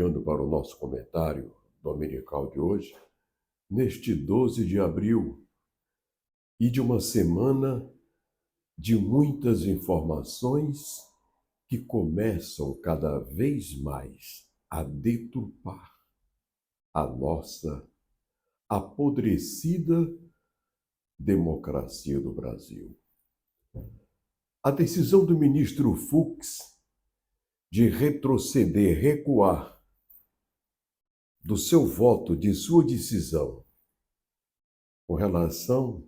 Olhando para o nosso comentário dominical de hoje, neste 12 de abril, e de uma semana de muitas informações que começam cada vez mais a deturpar a nossa apodrecida democracia do Brasil. A decisão do ministro Fux de recuar do seu voto, de sua decisão, com relação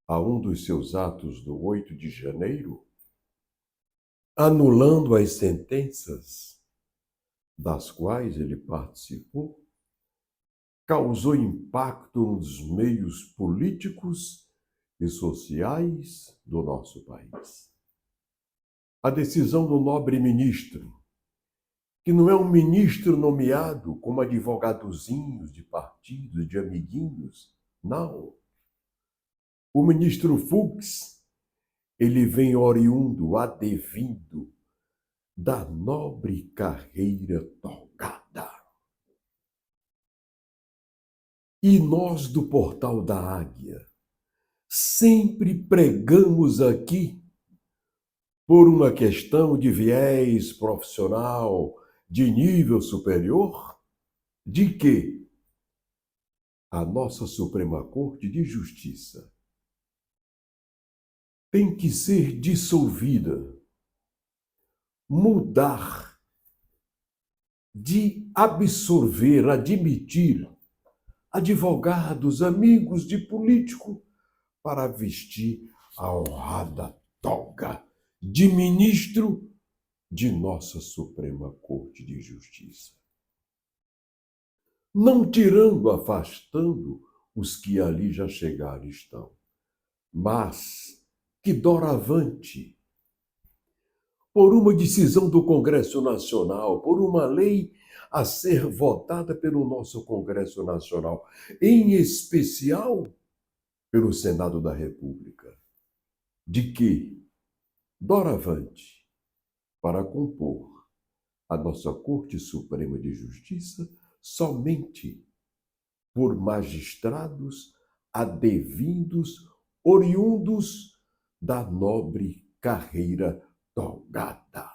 a um dos seus atos do 8 de janeiro, anulando as sentenças das quais ele participou, causou impacto nos meios políticos e sociais do nosso país. A decisão do nobre ministro, que não é um ministro nomeado como advogadozinhos de partidos, de amiguinhos, não. O ministro Fux, ele vem oriundo, advindo da nobre carreira togada. E nós do Portal da Águia sempre pregamos aqui, por uma questão de viés profissional de nível superior, de que a nossa Suprema Corte de Justiça tem que ser dissolvida, mudar, de absorver, admitir advogados, amigos de político, para vestir a honrada toga de ministro de nossa Suprema Corte de Justiça. Não tirando, afastando os que ali já chegaram estão, mas que doravante, por uma decisão do Congresso Nacional, por uma lei a ser votada pelo nosso Congresso Nacional, em especial pelo Senado da República, de que, doravante, para compor a nossa Corte Suprema de Justiça, somente por magistrados advindos, oriundos da nobre carreira togada.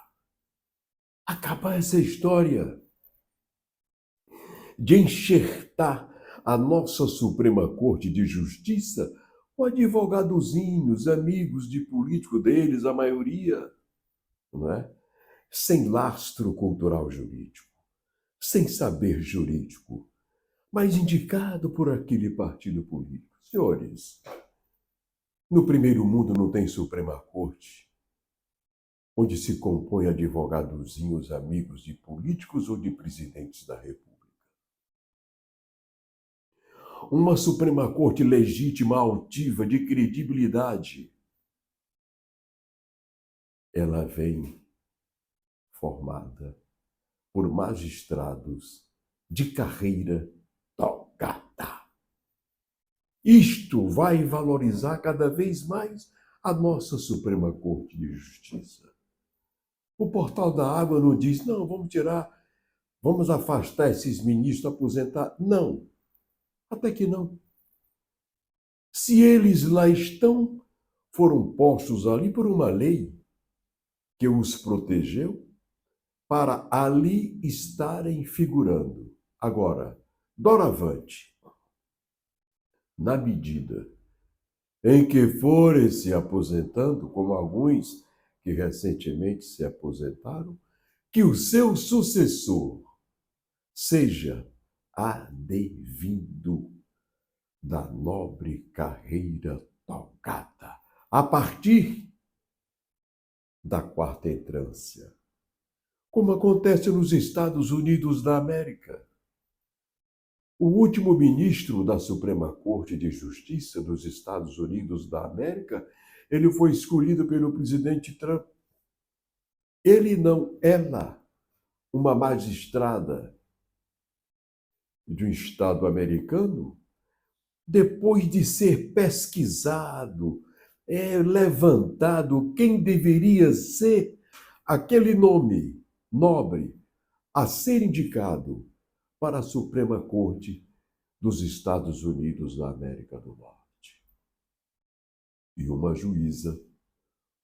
Acabar essa história de enxertar a nossa Suprema Corte de Justiça com advogadozinhos, amigos de político deles, a maioria, não é? Sem lastro cultural jurídico, sem saber jurídico, mas indicado por aquele partido político. Senhores, no primeiro mundo não tem Suprema Corte, onde se compõe advogadozinhos, amigos de políticos ou de presidentes da República. Uma Suprema Corte legítima, altiva, de credibilidade, ela vem formada por magistrados de carreira togada. Isto vai valorizar cada vez mais a nossa Suprema Corte de Justiça. O Portal da Água não diz, não, vamos afastar esses ministros, aposentar. Não, até que não. Se eles lá estão, foram postos ali por uma lei que os protegeu para ali estarem figurando. Agora, doravante, na medida em que forem se aposentando, como alguns que recentemente se aposentaram, que o seu sucessor seja advindo da nobre carreira togada, a partir da quarta entrância, como acontece nos Estados Unidos da América. O último ministro da Suprema Corte de Justiça dos Estados Unidos da América, ele foi escolhido pelo presidente Trump. Ele não, ela, uma magistrada de um estado americano, depois de ser pesquisado, levantado quem deveria ser aquele nome nobre, a ser indicado para a Suprema Corte dos Estados Unidos da América do Norte. E uma juíza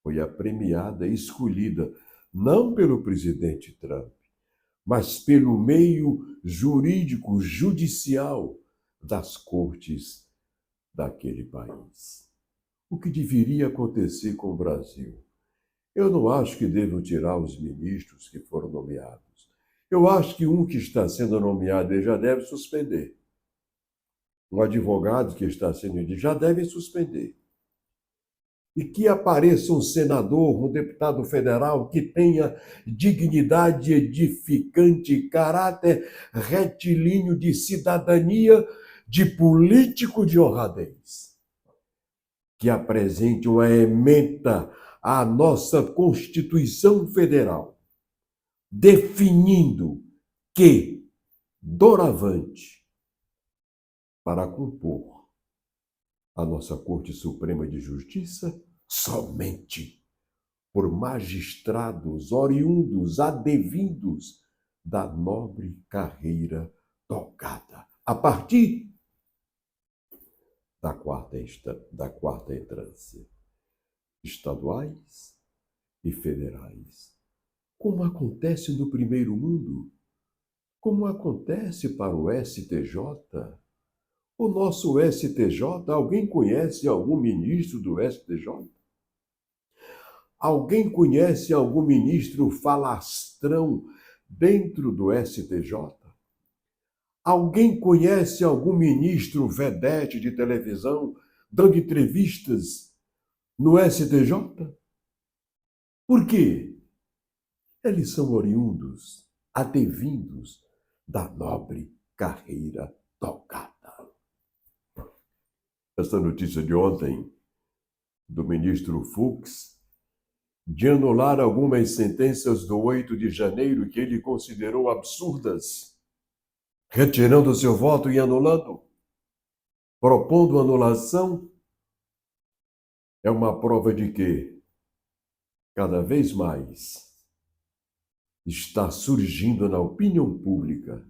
foi a premiada, escolhida não pelo presidente Trump, mas pelo meio jurídico, judicial das cortes daquele país. O que deveria acontecer com o Brasil? Eu não acho que devam tirar os ministros que foram nomeados. Eu acho que um que está sendo nomeado ele já deve suspender. Um advogado que está sendo já deve suspender. E que apareça um senador, um deputado federal que tenha dignidade edificante, caráter retilíneo de cidadania, de político de honradez. Que apresente uma ementa à nossa Constituição Federal, definindo que, doravante, para compor a nossa Corte Suprema de Justiça, somente por magistrados oriundos, advindos da nobre carreira tocada, a partir da quarta entrância, estaduais e federais, como acontece no primeiro mundo, como acontece para o STJ. O nosso STJ, alguém conhece algum ministro do STJ? Alguém conhece algum ministro falastrão dentro do STJ? Alguém conhece algum ministro vedete de televisão dando entrevistas no STJ? Por quê? Eles são oriundos, advindos da nobre carreira tocada. Essa notícia de ontem, do ministro Fux, de anular algumas sentenças do 8 de janeiro que ele considerou absurdas, retirando seu voto e anulando, propondo anulação, é uma prova de que, cada vez mais, está surgindo na opinião pública,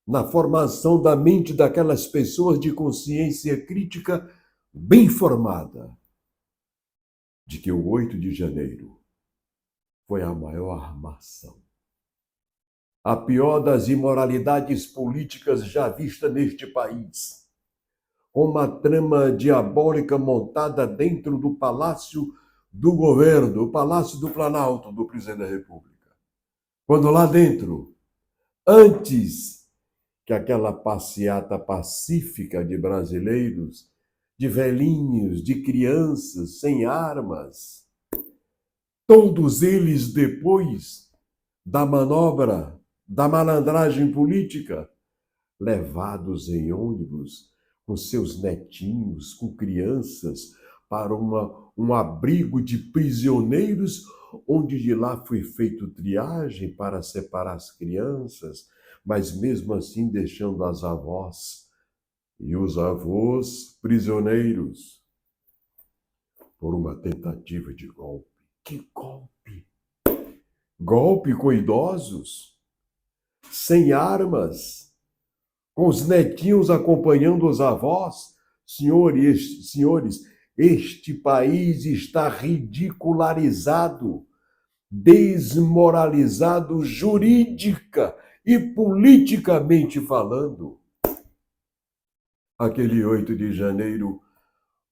na formação da mente daquelas pessoas de consciência crítica bem formada, de que o 8 de janeiro foi a maior armação, a pior das imoralidades políticas já vista neste país, uma trama diabólica montada dentro do Palácio do Governo, o Palácio do Planalto do Presidente da República. Quando lá dentro, antes que aquela passeata pacífica de brasileiros, de velhinhos, de crianças sem armas, todos eles depois da manobra, da malandragem política, levados em ônibus com seus netinhos, com crianças, para um abrigo de prisioneiros, onde de lá foi feito triagem para separar as crianças, mas mesmo assim deixando as avós e os avós prisioneiros por uma tentativa de golpe. Que golpe! Golpe com idosos, sem armas, com os netinhos acompanhando os avós. Senhores, este país está ridicularizado, desmoralizado jurídica e politicamente falando. Aquele 8 de janeiro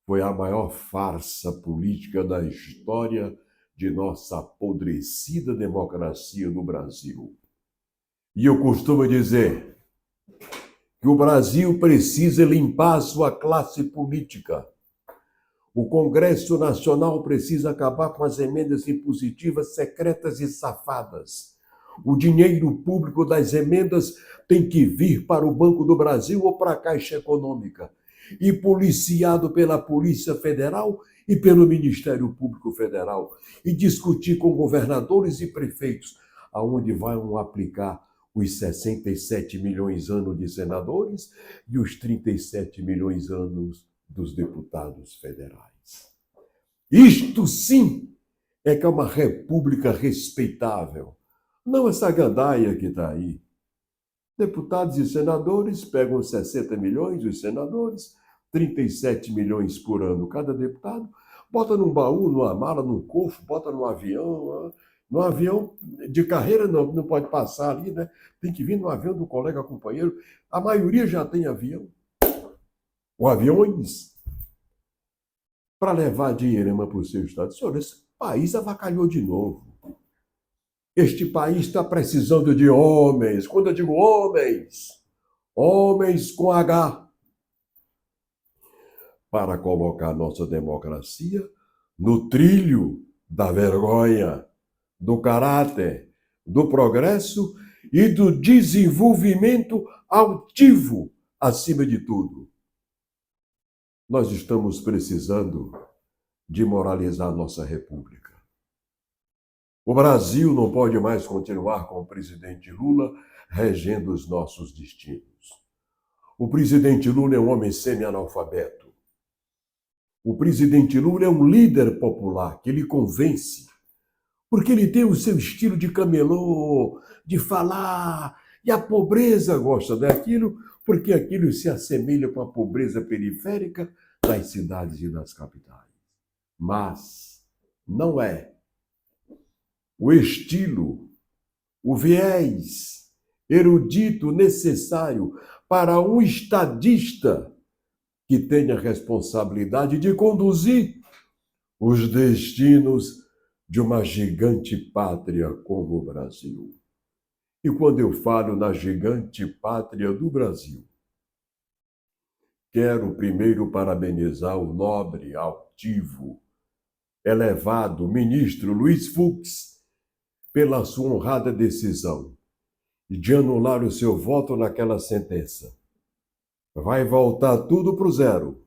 foi a maior farsa política da história de nossa apodrecida democracia no Brasil. E eu costumo dizer que o Brasil precisa limpar sua classe política. O Congresso Nacional precisa acabar com as emendas impositivas secretas e safadas. O dinheiro público das emendas tem que vir para o Banco do Brasil ou para a Caixa Econômica, e policiado pela Polícia Federal e pelo Ministério Público Federal, e discutir com governadores e prefeitos aonde vão aplicar os 67 milhões anos de senadores e os 37 milhões anos dos deputados federais. Isto sim é que é uma república respeitável. Não essa gandaia que está aí. Deputados e senadores pegam 60 milhões, os senadores, 37 milhões por ano cada deputado, bota num baú, numa mala, num cofre, bota num avião. No avião de carreira não pode passar ali, né? Tem que vir no avião do colega companheiro. A maioria já tem avião. Ou aviões para levar dinheiro para o seu estado. Senhor, esse país avacalhou de novo. Este país está precisando de homens. Quando eu digo homens, homens com H, para colocar nossa democracia no trilho da vergonha, do caráter, do progresso e do desenvolvimento altivo, acima de tudo. Nós estamos precisando de moralizar nossa república. O Brasil não pode mais continuar com o presidente Lula regendo os nossos destinos. O presidente Lula é um homem semi-analfabeto. O presidente Lula é um líder popular que lhe convence, porque ele tem o seu estilo de camelô, de falar, e a pobreza gosta daquilo, porque aquilo se assemelha com a pobreza periférica das cidades e das capitais. Mas não é o estilo, o viés erudito necessário para um estadista que tenha a responsabilidade de conduzir os destinos de uma gigante pátria como o Brasil. E quando eu falo na gigante pátria do Brasil, quero primeiro parabenizar o nobre, altivo, elevado ministro Luiz Fux pela sua honrada decisão de anular o seu voto naquela sentença. Vai voltar tudo para o zero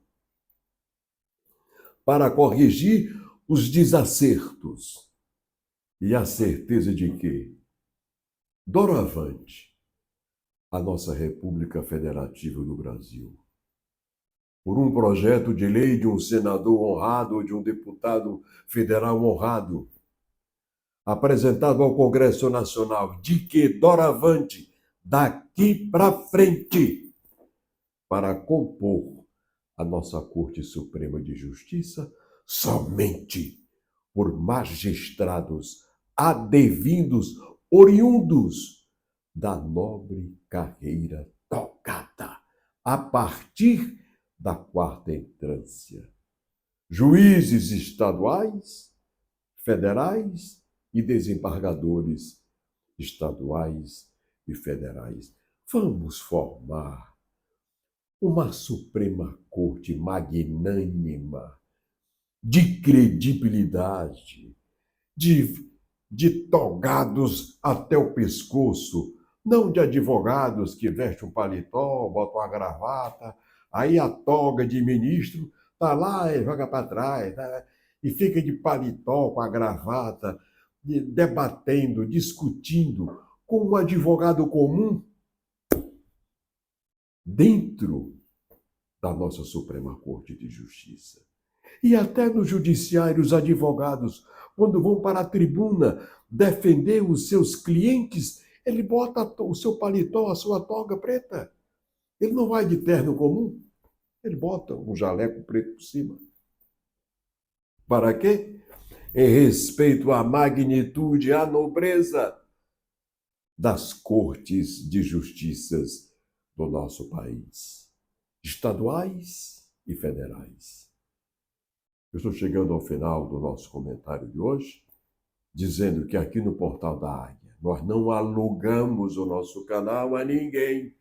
para corrigir os desacertos e a certeza de que, doravante, a nossa República Federativa do Brasil, por um projeto de lei de um senador honrado ou de um deputado federal honrado, apresentado ao Congresso Nacional, de que, doravante, daqui para frente, para compor a nossa Corte Suprema de Justiça, somente por magistrados adevindos, oriundos da nobre carreira tocada, a partir da quarta entrância. Juízes estaduais, federais e desembargadores estaduais e federais. Vamos formar uma Suprema Corte magnânima, de credibilidade, de togados até o pescoço, não de advogados que vestem um paletó, botam uma gravata, aí a toga de ministro está lá e joga para trás, né? E fica de paletó com a gravata, debatendo, discutindo com um advogado comum dentro da nossa Suprema Corte de Justiça. E até no judiciário, os advogados, quando vão para a tribuna defender os seus clientes, ele bota o seu paletó, a sua toga preta. Ele não vai de terno comum, ele bota um jaleco preto por cima. Para quê? Em respeito à magnitude, à nobreza das cortes de justiças do nosso país, estaduais e federais. Eu estou chegando ao final do nosso comentário de hoje, dizendo que aqui no Portal da Águia, nós não alugamos o nosso canal a ninguém,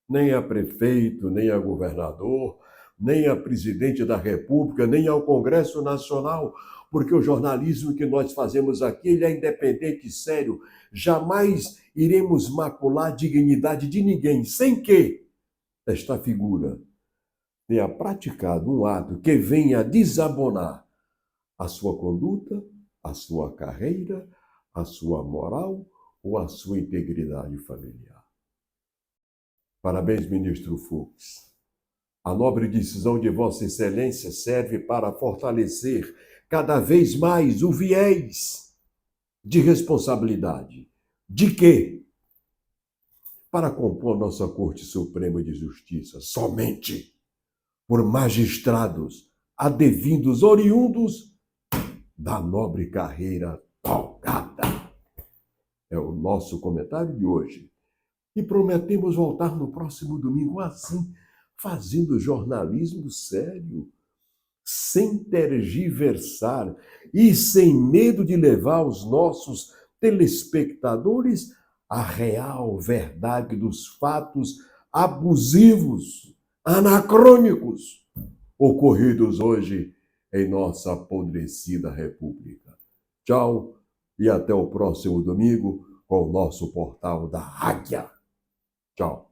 nem a prefeito, nem a governador, nem a presidente da República, nem ao Congresso Nacional, porque o jornalismo que nós fazemos aqui ele é independente e sério. Jamais iremos macular a dignidade de ninguém, sem que esta figura tenha praticado um ato que venha desabonar a sua conduta, a sua carreira, a sua moral ou a sua integridade familiar. Parabéns, ministro Fux. A nobre decisão de Vossa Excelência serve para fortalecer cada vez mais o viés de responsabilidade De quê? Para compor nossa Corte Suprema de Justiça, somente por magistrados adevindos oriundos da nobre carreira togada. É o nosso comentário de hoje. E prometemos voltar no próximo domingo assim, fazendo jornalismo sério, sem tergiversar e sem medo de levar os nossos telespectadores à real verdade dos fatos abusivos, anacrônicos, ocorridos hoje em nossa apodrecida república. Tchau e até o próximo domingo com o nosso portal da Águia. Tchau.